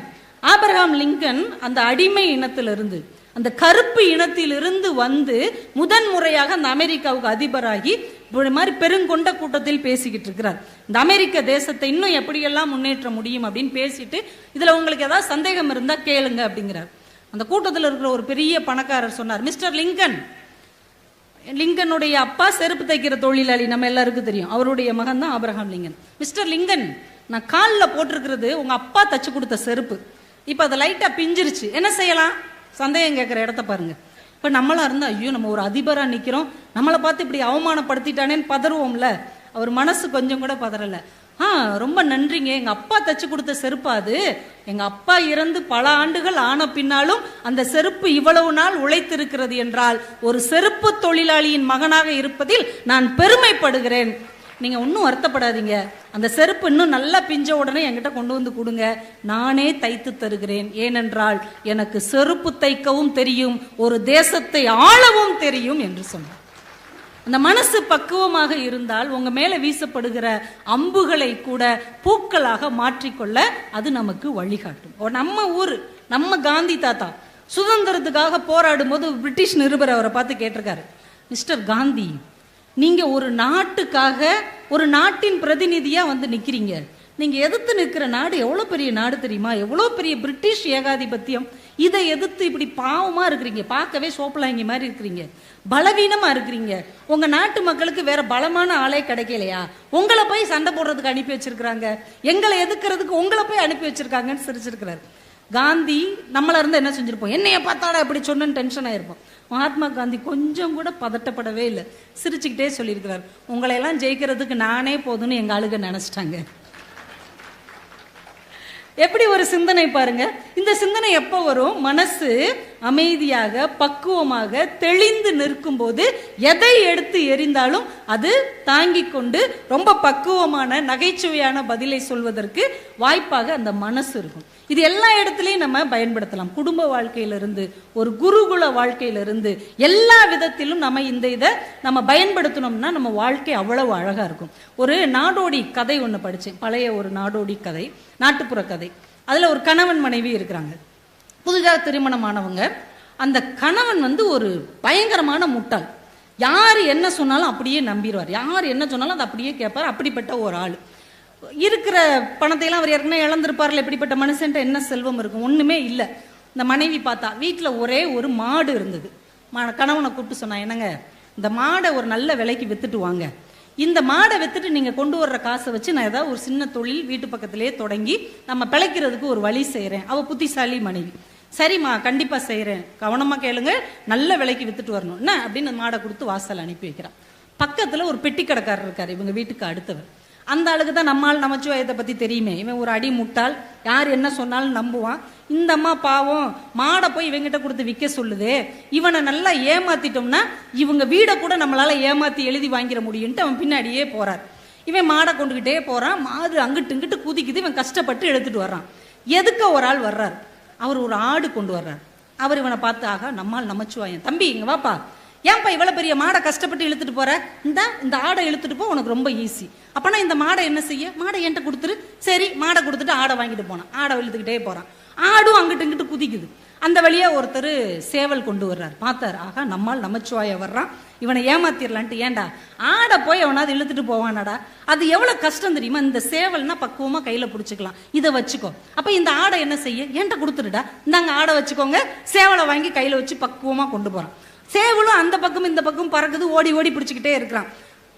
ஆபிரகாம் லிங்கன் அந்த அடிமை இனத்திலிருந்து, அந்த கருப்பு இனத்திலிருந்து வந்து முதன்முறையாக அந்த அமெரிக்காவுக்கு அதிபராகி இப்படி மாதிரி பெருங்கொண்ட கூட்டத்தில் பேசிக்கிட்டு இருக்கிறார். இந்த அமெரிக்க தேசத்தை இன்னும் எப்படியெல்லாம் முன்னேற்ற முடியும் அப்படின்னு பேசிட்டு, இதுல உங்களுக்கு ஏதாவது சந்தேகம் இருந்தா கேளுங்க அப்படிங்கிறார். அந்த கூட்டத்தில் இருக்கிற ஒரு பெரிய பணக்காரர் சொன்னார், மிஸ்டர் லிங்கன், லிங்கனுடைய அப்பா செருப்பு தைக்கிற தொழிலாளி, நம்ம எல்லாருக்கும் தெரியும், அவருடைய மகன் தான் ஆபிரகாம் லிங்கன். மிஸ்டர் லிங்கன், நான் காலில் போட்டிருக்கிறது உங்க அப்பா தச்சு கொடுத்த செருப்பு, இப்ப அதை லைட்டா பிஞ்சிருச்சு, என்ன செய்யலாம்? சந்தேகம் கேட்கிற இடத்த பாருங்க. இப்ப நம்மளா இருந்தா, ஐயோ நம்ம ஒரு அதிபரா நிக்கிறோம், நம்மளை பார்த்து இப்படி அவமானப்படுத்திட்டானேன்னு பதறுவோம்ல. அவர் மனசு கொஞ்சம் கூட பதறல. ரொம்ப நன்றிங்க, எங்க அப்பா தச்சு கொடுத்த செருப்பு அது, எங்க அப்பா இறந்து பல ஆண்டுகள் ஆன பின்னாலும் அந்த செருப்பு இவ்வளவு நாள் உழைத்திருக்கிறது என்றால் ஒரு செருப்பு தொழிலாளியின் மகனாக இருப்பதில் நான் பெருமைப்படுகிறேன். நீங்க ஒன்றும் வருத்தப்படாதீங்க, அந்த செருப்பு இன்னும் நல்லா பிஞ்ச உடனே என்கிட்ட கொண்டு வந்து கொடுங்க, நானே தைத்து தருகிறேன், ஏனென்றால் எனக்கு செருப்பு தைக்கவும் தெரியும், ஒரு தேசத்தை ஆளவும் தெரியும் என்று சொன்னார். அந்த மனசு பக்குவமாக இருந்தால் உங்க மேல வீசப்படுகிற அம்புகளை கூட பூக்களாக மாற்றிக்கொள்ள அது நமக்கு வழிகாட்டும். நம்ம ஊரு, நம்ம காந்தி தாத்தா சுதந்திரத்துக்காக போராடும் போது பிரிட்டிஷ் நிருபர் அவரை பார்த்து கேட்டிருக்காரு, மிஸ்டர் காந்தி, நீங்க ஒரு நாட்டுக்காக ஒரு நாட்டின் பிரதிநிதியா வந்து நிக்கிறீங்க, நீங்க எதிர்த்து நிற்கிற நாடு எவ்வளவு பெரிய நாடு தெரியுமா? எவ்வளவு பெரிய பிரிட்டிஷ் ஏகாதிபத்தியம். இதை எதிர்த்து இப்படி பாவமா இருக்கிறீங்க, பார்க்கவே சோப்பலாங்கி மாதிரி இருக்கிறீங்க, பலவீனமா இருக்கிறீங்க. உங்க நாட்டு மக்களுக்கு வேற பலமான ஆளே கிடைக்கலையா? உங்களை போய் சண்டை போடுறதுக்கு அனுப்பி வச்சிருக்கிறாங்க, எங்களை எதுக்குறதுக்கு உங்களை போய் அனுப்பி வச்சிருக்காங்கன்னு சிரிச்சிருக்கிறாரு. காந்தி நம்மள இருந்து என்ன செஞ்சிருப்போம்? என்னைய பார்த்தாடா இப்படி சொன்னு டென்ஷன் ஆயிருப்போம். மகாத்மா காந்தி கொஞ்சம் கூட பதட்டப்படவே இல்லை, சிரிச்சுக்கிட்டே சொல்லியிருக்கிறார், உங்களை எல்லாம் ஜெயிக்கிறதுக்கு நானே போதுன்னு எங்க ஆளுக நினைச்சிட்டாங்க. எப்படி ஒரு சிந்தனை பாருங்க. இந்த சிந்தனை எப்போ வரும்? மனசு அமைதியாக பக்குவமாக தெளிந்து நிற்கும் போது எதை எடுத்து எறிந்தாலும் அது தாங்கி கொண்டு ரொம்ப பக்குவமான நகைச்சுவையான பதிலை சொல்வதற்கு வாய்ப்பாக அந்த மனசு இருக்கும். இது எல்லா இடத்துலையும் நம்ம பயன்படுத்தலாம். குடும்ப வாழ்க்கையிலிருந்து, ஒரு குருகுல வாழ்க்கையிலிருந்து, எல்லா விதத்திலும் நம்ம இதை நம்ம பயன்படுத்தணும்னா நம்ம வாழ்க்கை அவ்வளவு அழகா இருக்கும். ஒரு நாடோடி கதை ஒன்று படித்தேன், பழைய ஒரு நாடோடி கதை, நாட்டுப்புற கதை. அதில் ஒரு கணவன் மனைவி இருக்கிறாங்க, புதிதாக திருமணமானவங்க. அந்த கணவன் ஒரு பயங்கரமான முட்டாள். யார் என்ன சொன்னாலும் அப்படியே நம்பிடுவார், யார் என்ன சொன்னாலும் அதை அப்படியே கேட்பார். அப்படிப்பட்ட ஒரு ஆள். இருக்கிற பணத்தையெல்லாம் அவர் ஏற்கனவே இழந்திருப்பார்ல. எப்படிப்பட்ட மனுஷன்ட்ட என்ன செல்வம் இருக்கும்? ஒன்றுமே இல்லை. இந்த மனைவி பார்த்தா வீட்டில் ஒரே ஒரு மாடு இருந்தது. கணவனை கூப்பிட்டு சொன்னா, என்னங்க இந்த மாடை ஒரு நல்ல விலைக்கு வித்துட்டு வாங்க, இந்த மாடை வித்துட்டு நீங்க கொண்டு வர்ற காசை வச்சு நான் ஏதாவது ஒரு சின்ன தொழில் வீட்டு பக்கத்திலேயே தொடங்கி நம்ம பிழைக்கிறதுக்கு ஒரு வழி செய்யறேன். அவ புத்திசாலி மனைவி. சரிம்மா கண்டிப்பா செய்யறேன், கவனமா கேளுங்க, நல்ல விலைக்கு வித்துட்டு வரணும் என்ன அப்படின்னு மாடை கொடுத்து வாசல் அனுப்பி வைக்கிறான். பக்கத்துல ஒரு பெட்டி கடைக்காரர் இருக்காரு, இவங்க வீட்டுக்கு அடுத்தவர். அந்த ஆளுக்கு தான் நம்மால் நமச்சிவாயத்தை பத்தி தெரியுமே. இவன் ஒரு அடி முட்டாள், யார் என்ன சொன்னாலும் நம்புவான். இந்த அம்மா பாவம் மாடை போய் இவங்கிட்ட கொடுத்து விற்க சொல்லுதே, இவனை நல்லா ஏமாத்திட்டோம்னா இவங்க வீடை கூட நம்மளால ஏமாத்தி எழுதி வாங்கிட முடியும்ட்டு அவன் பின்னாடியே போறார். இவன் மாடை கொண்டுகிட்டே போறான், மாடு அங்கிட்டு இங்கிட்டு குதிக்குது, இவன் கஷ்டப்பட்டு எடுத்துட்டு வர்றான். எதுக்க ஒரு ஆள் வர்றார், அவர் ஒரு ஆடு கொண்டு வர்றார். அவர் இவனை பார்த்து, ஆகா நம்மால் நமச்சிவாயன், தம்பி இங்க வாப்பா, ஏன்பா இவ்வளவு பெரிய மாடை கஷ்டப்பட்டு இழுத்துட்டு போற, இந்த ஆடை இழுத்துட்டு போ, உனக்கு ரொம்ப ஈஸி. அப்பனா இந்த மாடை என்ன செய்ய, மாடை என்கிட்ட கொடுத்துரு. சரி மாடை கொடுத்துட்டு ஆடை வாங்கிட்டு போனான். ஆடை இழுத்துக்கிட்டே போறான், ஆடும் அங்கிட்டு இங்கிட்டு குதிக்குது. அந்த வழியா ஒருத்தர் சேவல் கொண்டு வர்றார். பார்த்தார், ஆகா நம்மால் நமச்சிவாய வர்றான், இவனை ஏமாத்திரலான்ட்டு, ஏண்டா ஆடை போய் அவனாவது இழுத்துட்டு போவானாடா, அது எவ்வளவு கஷ்டம் தெரியுமா, இந்த சேவல்னா பக்குவமா கையில பிடிச்சிக்கலாம், இதை வச்சுக்கோ. அப்ப இந்த ஆடை என்ன செய்ய, என்கிட்ட கொடுத்துருடா, இந்தாங்க ஆடை வச்சுக்கோங்க. சேவலை வாங்கி கையில வச்சு பக்குவமா கொண்டு போறான். சேவலும் அந்த பக்கம் இந்த பக்கம் பறக்குது, ஓடி ஓடி பிடிச்சிக்கிட்டே இருக்கிறான்.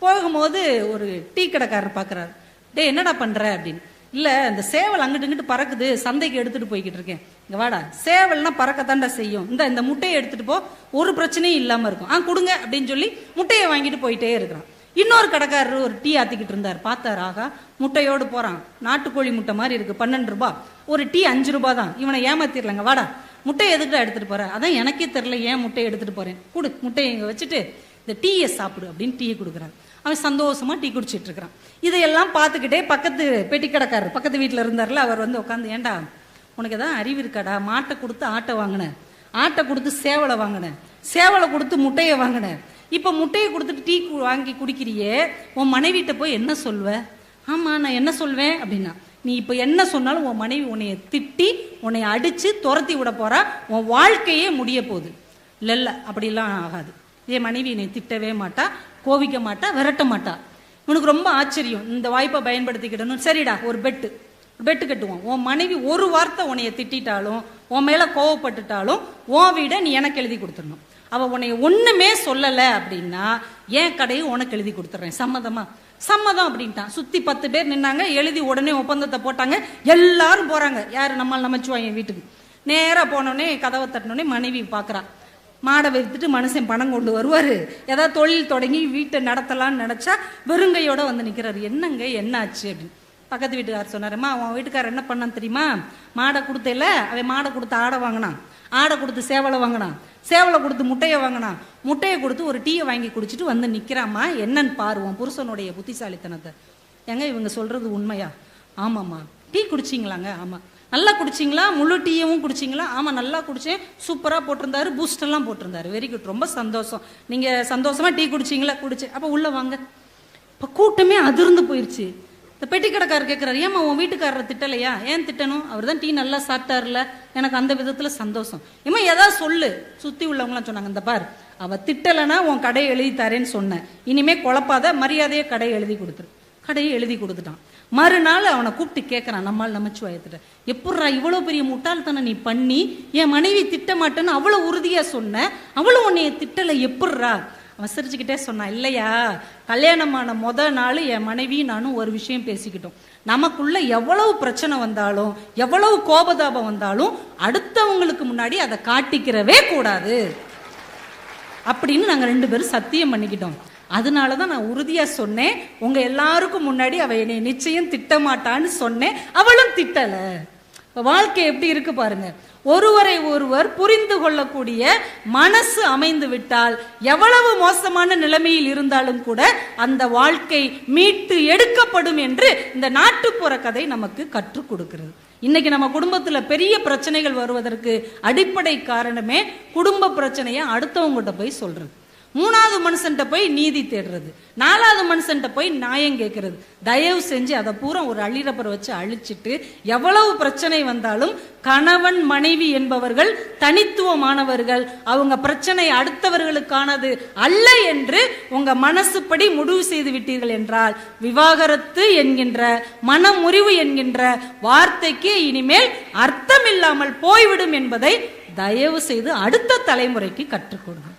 போகும்போது ஒரு டீ கடைக்காரர் பார்க்குறாரு, டே என்னடா பண்ற அப்படின்னு. இல்லை இந்த சேவல் அங்கிட்டு இங்கிட்டு பறக்குது, சந்தைக்கு எடுத்துட்டு போய்கிட்டு இருக்கேன். இங்க வாடா, சேவல்னா பறக்கத்தாண்டா செய்யும், இந்த முட்டையை எடுத்துட்டு போ, ஒரு பிரச்சனையும் இல்லாம இருக்கும், கொடுங்க அப்படின்னு சொல்லி முட்டையை வாங்கிட்டு போயிட்டே இருக்கிறான். இன்னொரு கடைக்காரர் ஒரு டீ ஆத்திக்கிட்டு இருந்தார். பார்த்தார், ஆகா முட்டையோடு போறான், நாட்டுக்கோழி முட்டை மாதிரி இருக்கு, 12 ரூபாய், ஒரு டீ 5 ரூபாய் தான், இவனை ஏமாத்திரலங்க, வாடா முட்டையை எதுக்கிட்ட எடுத்துட்டு போற, அதான் எனக்கே தெரியல ஏன் முட்டையை எடுத்துட்டு போறேன், கொடு முட்டையை இங்க வச்சுட்டு இந்த டீயை சாப்பிடு அப்படின்னு டீயை கொடுக்குறாரு. அவன் சந்தோஷமா டீ குடிச்சிட்டு இருக்கிறான். இதையெல்லாம் பார்த்துக்கிட்டே பக்கத்து பெட்டி கடைக்காரர் பக்கத்து வீட்டில் இருந்தார்ல, அவர் உட்காந்து, ஏண்டா உனக்கு எதாவது அறிவு இருக்காடா, மாட்டை கொடுத்து ஆட்டை வாங்கினேன், ஆட்டை கொடுத்து சேவலை வாங்கினேன், சேவலை கொடுத்து முட்டையை வாங்கினேன், இப்போ முட்டையை கொடுத்துட்டு டீ வாங்கி குடிக்கிறியே, உன் மனைவிட்ட போய் என்ன சொல்வ? ஆமா நான் என்ன சொல்வேன் அப்படின்னா, நீ இப்போ என்ன சொன்னாலும் உன் மனைவி உன்னைய திட்டி உன்னை அடிச்சு துரத்தி விட போறா, உன் வாழ்க்கையே முடிய போகுது. இல்ல அப்படிலாம் ஆகாது, என் மனைவி என்னை திட்டவே மாட்டா, கோவிக்க மாட்டா, விரட்ட மாட்டா. உனக்கு ரொம்ப ஆச்சரியம், இந்த வாய்ப்பை பயன்படுத்திக்கிடணும். சரிடா ஒரு பெட்டு கட்டுவோம், உன் மனைவி ஒரு வார்த்தை உன்னைய திட்டாலும் உன் மேல கோவப்பட்டுட்டாலும் உன் வீடை நீ எனக்கு எழுதி கொடுத்துடணும். அவ உன்னைய ஒண்ணுமே சொல்லலை அப்படின்னா என் கடையை உனக்கு எழுதி கொடுத்துட்றேன், சம்மதமா? சம்மதம் அப்படின்ட்டான். சுத்தி 10 பேர் நின்னாங்க, எழுதி உடனே ஒப்பந்தத்தை போட்டாங்க. எல்லாரும் போறாங்க, யாரு நம்மால் நமச்சிவாயன் வீட்டுக்கு. நேரா போனோடனே கதவை தட்டினோடனே மனைவி பாக்குறான், மாடை வைத்துட்டு மனுஷன் பணம் கொண்டு வருவாரு, ஏதாவது தொழில் தொடங்கி வீட்டை நடத்தலாம்னு நினைச்சா வெறுங்கையோட வந்து நிக்கிறாரு. என்னங்க என்னாச்சு அப்படின்னு பக்கத்து வீட்டுக்காரர் சொன்னாருமா, அவன் வீட்டுக்காரர் என்ன பண்ணான்னு தெரியுமா, மாடை கொடுத்தல, அவன் மாடை கொடுத்து ஆடை வாங்கினான், ஆடை கொடுத்து சேவலை வாங்கினான், சேவலை கொடுத்து முட்டையை வாங்கினான், முட்டையை கொடுத்து ஒரு டீயை வாங்கி குடிச்சிட்டு வந்து நிக்கிறாமா, என்னன்னு பாருவோம் புருஷனுடைய புத்திசாலித்தனத்தை. ஏங்க இவங்க சொல்றது உண்மையா? ஆமாம்மா. டீ குடிச்சிங்களாங்க? ஆமா. நல்லா குடிச்சிங்களா? முழு டீயும் குடிச்சிங்களா? ஆமா நல்லா குடிச்சேன், சூப்பரா போட்டிருந்தாரு, பூஸ்ட் எல்லாம் போட்டிருந்தாரு, வெரி குட், ரொம்ப சந்தோஷம், நீங்க சந்தோஷமா டீ குடிச்சிங்களா? குடிச்சேன். அப்ப உள்ள வாங்க. இப்ப கூட்டமே அதிர்ந்து போயிருச்சு. இந்த பெட்டி கடைக்காரர் கேட்கிறாரு, ஏமா உன் வீட்டுக்காரரை திட்டலையா? ஏன் திட்டணும், அவர் தான் டீ நல்லா சாப்பிட்டாருல, எனக்கு அந்த விதத்துல சந்தோஷம். ஏமா ஏதாவது சொல்லு. சுத்தி உள்ளவங்களாம் சொன்னாங்க, இந்த பார் அவ திட்டலைன்னா உன் கடையை எழுதி தரேன்னு சொன்னேன், இனிமே குழப்பாத, மரியாதையை கடையை எழுதி கொடுத்துரு. கடையை எழுதி கொடுத்துட்டான். மறுநாள் அவனை கூப்பிட்டு கேட்கறான் நம்மால் நமச்சிவாயத்திட்ட, எப்பட்றா இவ்வளவு பெரிய முட்டாள்தனை நீ பண்ணி என் மனைவி திட்ட மாட்டேன்னு அவ்வளவு உறுதியா சொன்ன, அவளும் உன்னைய திட்டலை, எப்பட்றா? அவன் சிரிச்சுக்கிட்டே சொன்னான், இல்லையா, கல்யாணமான நாள் என் மனைவி நானும் ஒரு விஷயம் பேசிக்கிட்டோம். நமக்குள்ள எவ்வளவு பிரச்சனை வந்தாலும் எவ்வளவு கோபதாபம் வந்தாலும் அடுத்தவங்களுக்கு முன்னாடி அதை காட்டிக்கிறவே கூடாது அப்படின்னு நாங்க 2 பேரும் சத்தியம் பண்ணிக்கிட்டோம். அதனாலதான் நான் உறுதியா சொன்னேன், உங்க எல்லாருக்கும் முன்னாடி அவ என்னை நிச்சயம் திட்டமாட்டான்னு சொன்னேன். அவளும் திட்டல. வாழ்க்கை எப்படி இருக்கு பாருங்க. ஒருவரை ஒருவர் புரிந்து கொள்ளக்கூடிய மனசு அமைந்து விட்டால் எவ்வளவு மோசமான நிலைமையில் இருந்தாலும் கூட அந்த வாழ்க்கை மீட்டு எடுக்கப்படும் என்று இந்த நாட்டுப்புற கதை நமக்கு கற்றுக் கொடுக்கிறது. இன்னைக்கு நம்ம குடும்பத்துல பெரிய பிரச்சனைகள் வருவதற்கு அடிப்படை காரணமே குடும்ப பிரச்சனையை அடுத்தவங்ககிட்ட போய் சொல்றது, 3வது மனுஷன்ட்ட போய் நீதி தேடுறது, 4வது மனுஷன்ட்ட போய் நியாயம் கேட்கறது. தயவு செஞ்சு அதை பூரா ஒரு அள்ளிரப்பரை வச்சு அழிச்சிட்டு எவ்வளவு பிரச்சனை வந்தாலும் கணவன் மனைவி என்பவர்கள் தனித்துவமானவர்கள், அவங்க பிரச்சனை அடுத்தவர்களுக்கானது அல்ல என்று உங்க மனசுப்படி முடிவு செய்து விட்டீர்கள் என்றால் விவாகரத்து என்கின்ற மனமுறிவு என்கின்ற வார்த்தைக்கு இனிமேல் அர்த்தம் இல்லாமல் போய்விடும் என்பதை தயவு செய்து அடுத்த தலைமுறைக்கு கற்றுக் கொடுங்க.